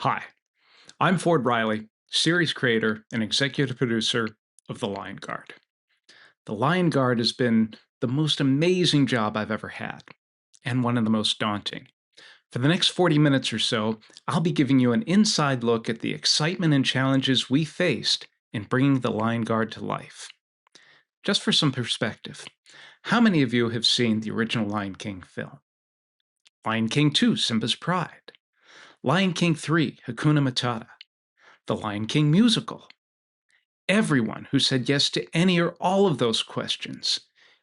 Hi, I'm Ford Riley, series creator and executive producer of The Lion Guard. The Lion Guard has been the most amazing job I've ever had, and one of the most daunting. For the next 40 minutes or so, I'll be giving you an inside look at the excitement and challenges we faced in bringing The Lion Guard to life. Just for some perspective, how many of you have seen the original Lion King film? Lion King 2, Simba's Pride. Lion King 3, Hakuna Matata. The Lion King musical. Everyone who said yes to any or all of those questions.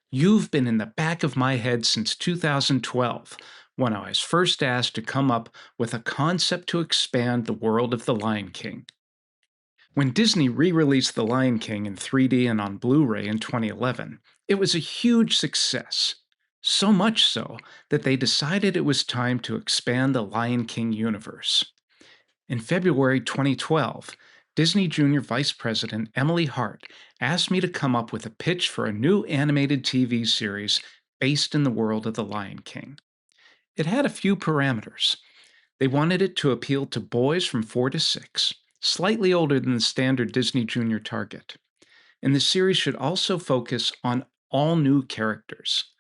You've been in the back of my head since 2012, when I was first asked to come up with a concept to expand the world of The Lion King. When Disney re released The Lion King in 3D and on Blu ray in 2011, it was a huge success. So much so that they decided it was time to expand the Lion King universe. In February 2012, Disney Junior Vice President Emily Hart asked me to come up with a pitch for a new animated TV series based in the world of The Lion King. It had a few parameters. They wanted it to appeal to boys from 4 to 6, slightly older than the standard Disney Junior target. And the series should also focus on all new characters.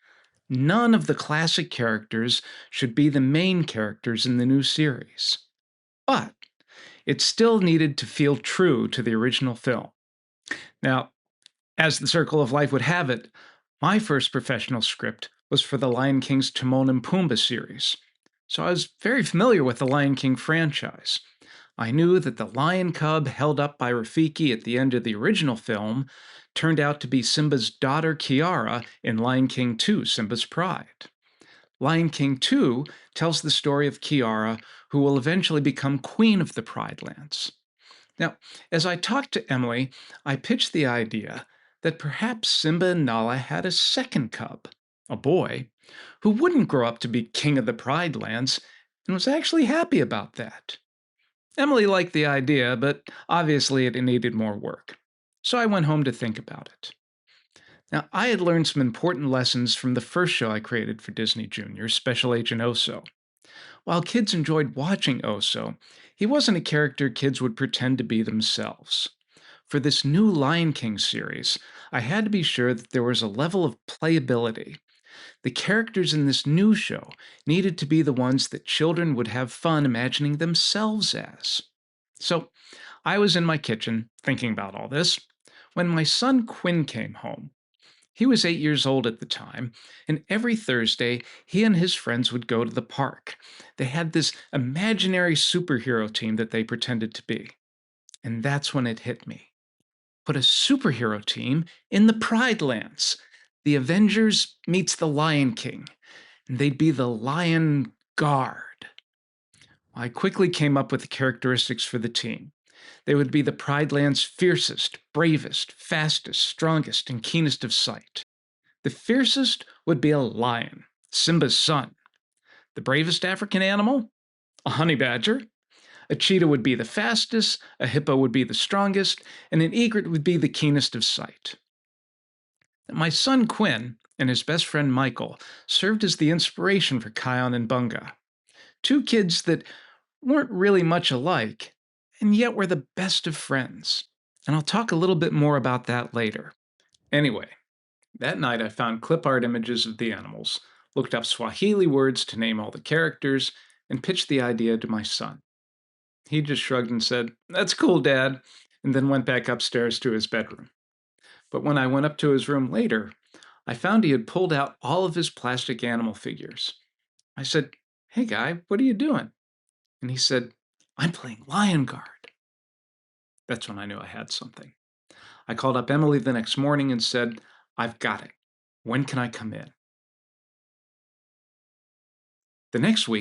None of the classic characters should be the main characters in the new series. But it still needed to feel true to the original film. Now, as the circle of life would have it, my first professional script was for the Lion King's Timon and Pumbaa series, so I was very familiar with the Lion King franchise. I knew that the lion cub held up by Rafiki at the end of the original film turned out to be Simba's daughter Kiara in Lion King 2, Simba's Pride. Lion King 2 tells the story of Kiara, who will eventually become queen of the Pride Lands. Now, as I talked to Emily, I pitched the idea that perhaps Simba and Nala had a second cub, a boy, who wouldn't grow up to be king of the Pride Lands and was actually happy about that. Emily liked the idea, but obviously it needed more work. So I went home to think about it. Now, I had learned some important lessons from the first show I created for Disney Junior, Special Agent Oso. While kids enjoyed watching Oso, he wasn't a character kids would pretend to be themselves. For this new Lion King series, I had to be sure that there was a level of playability. The characters in this new show needed to be the ones that children would have fun imagining themselves as. So, I was in my kitchen thinking about all this when my son Quinn came home. He was 8 years old at the time, and every Thursday he and his friends would go to the park. They had this imaginary superhero team that they pretended to be. And that's when it hit me. Put a superhero team in the Pride Lands. The Avengers meets the Lion King, and they'd be the Lion Guard. I quickly came up with the characteristics for the team. They would be the Pride Land's fiercest, bravest, fastest, strongest, and keenest of sight. The fiercest would be a lion, Simba's son. The bravest African animal? A honey badger. A cheetah would be the fastest, a hippo would be the strongest, and an egret would be the keenest of sight. My son Quinn and his best friend Michael served as the inspiration for Kion and Bunga. Two kids that weren't really much alike, and yet were the best of friends. And I'll talk a little bit more about that later. Anyway, that night I found clip art images of the animals, looked up Swahili words to name all the characters, and pitched the idea to my son. He just shrugged and said, "That's cool, Dad," and then went back upstairs to his bedroom. But when I went up to his room later, I found he had pulled out all of his plastic animal figures. I said, "Hey, guy, what are you doing?" And he said, "I'm playing Lion Guard." That's when I knew I had something. I called up Emily the next morning and said, "I've got it. When can I come in?" The next week,